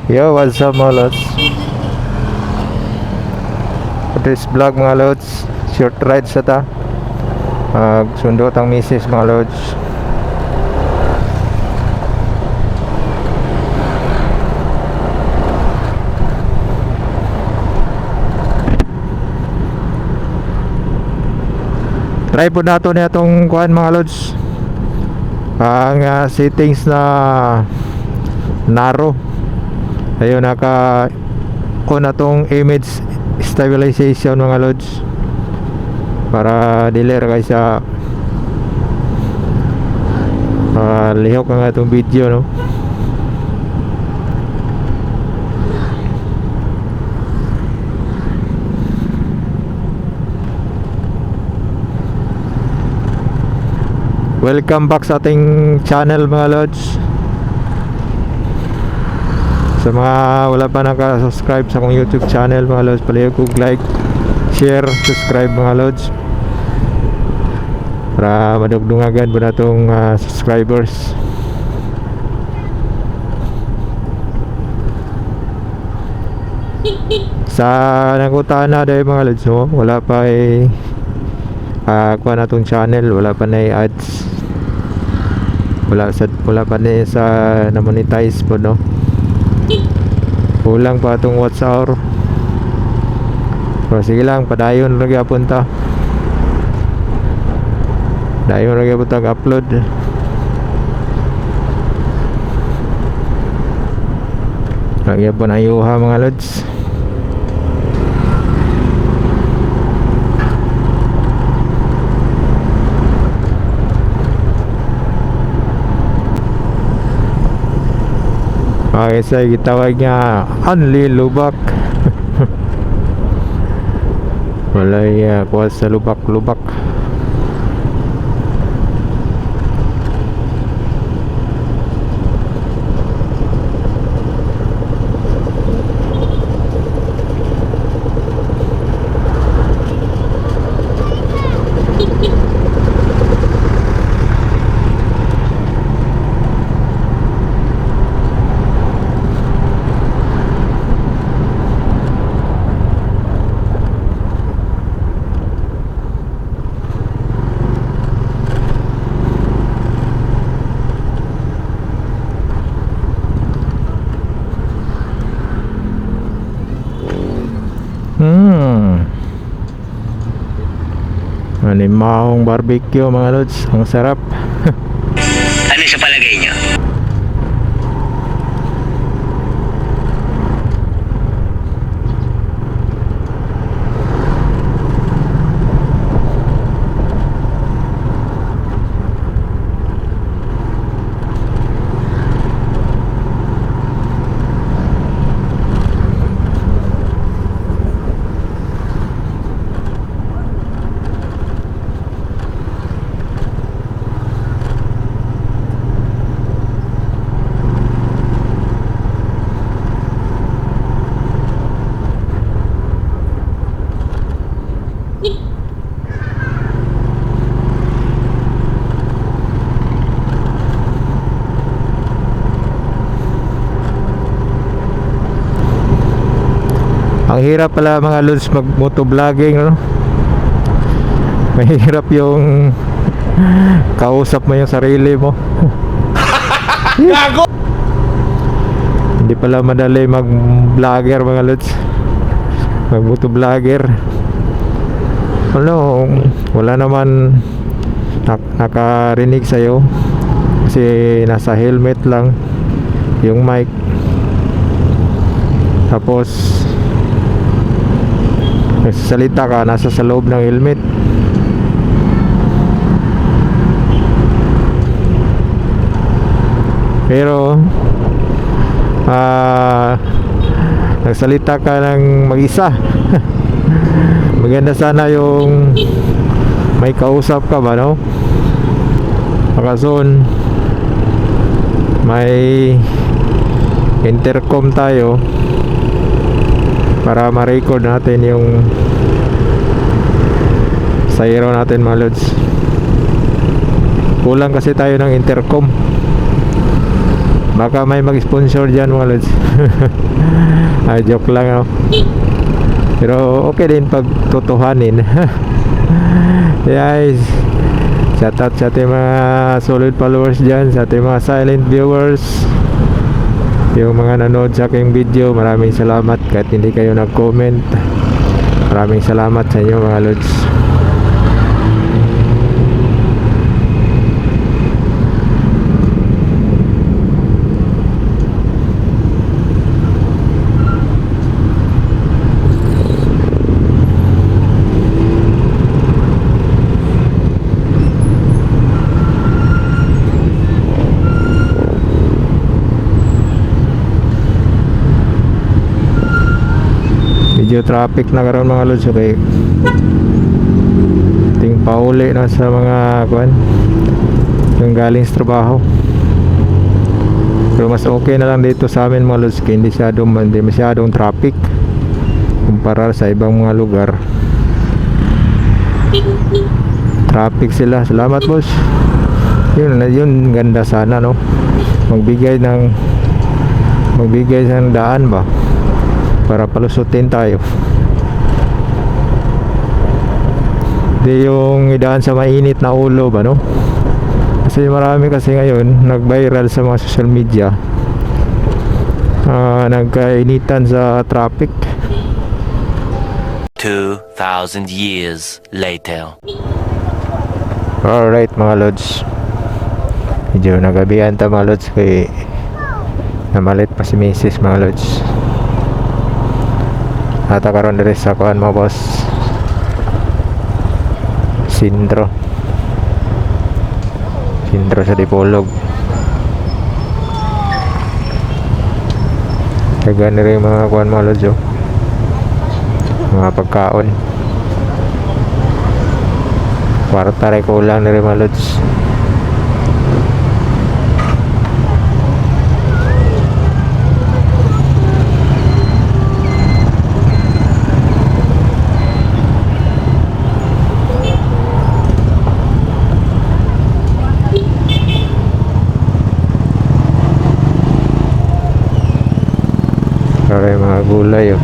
Yo, what's up mga lods? For this vlog mga lods, short ride sa ta. Sundot ang misis mga lods. Try po nato na itong kuhan mga lods. Ang settings na narrow. Ayun, ko na tong image stabilization mga lods, para diler guys sa lihok ang atong video, no. Welcome back sa ating channel mga lods. Sa mga wala pa naka-subscribe sa akong YouTube channel mga lods, palihog kong like, share, subscribe mga lods, para madugdungagan po na itong subscribers. Sa nangutahan na dahil mga lods, no? Wala pa kuha na itong channel, wala pa na ads, wala pa na sa na-monetize po, no? Kulang pa itong watch hour. Pero sige lang, padayon lagi apunta. Dayon lagi apunta upload. Lagi po na yuha mga lods. Okay, sa gitawag nga Anli Lubak. Walay kuha sa lubak-lubak. Animahong barbecue mga lods, ang sarap. Ano sa palagay niyo? Ang hirap pala mga lods mag motovlogging, no? Mahirap yung kausap mo yung sarili mo. Gago! Hindi pala madali mag vlogger mga lods, mag motovlogger. Ano, wala naman nakarinig sa'yo kasi nasa helmet lang yung mic, tapos nagsasalita ka nasa sa loob ng helmet. Pero nagsalita ka ng mag-isa. Maganda sana yung may kausap ka ba, no? Makason may intercom tayo para ma-record natin yung sayro natin mga lods. Kulang kasi tayo ng intercom. Baka may mag-sponsor dyan mga lods. Ay, joke lang, no? Pero okay din pag totohanin. Guys, shout out sa ating mga solid followers dyan, sa ating mga silent viewers, yung mga nanood sa aking video. Maraming salamat kahit hindi kayo nag-comment. Maraming salamat sa inyo mga lods. Medyo traffic na karon mga lods. Okay, ting pauli na sa mga kuan yung galing sa trabaho. Pero mas okay na lang dito sa amin mga lods, kaya hindi masyadong traffic kumpara sa ibang mga lugar. Traffic sila. Salamat boss. Yun ganda sana, no? Magbigay ng daan ba para palusutin tayo. Di yung idaan sa mainit na ulo ba, no? Kasi marami kasi ngayon nag-viral sa mga social media, nagkainitan sa traffic. 2,000 years later. Alright mga lods, medyo nagabihan ta mga lods, kay namalit pa si Mrs. mga lods. Ata karon diri sa kuan mo boss, Sindro sa Dipolog. Taga nire mga kuan mga lods, mga pagkaon. Kwarta rin kulang nire mga lods. Kaya mga gulay,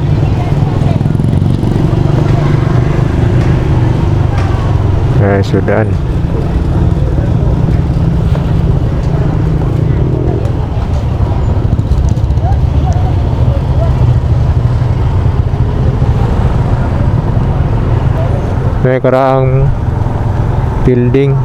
ay sudan. May karaang building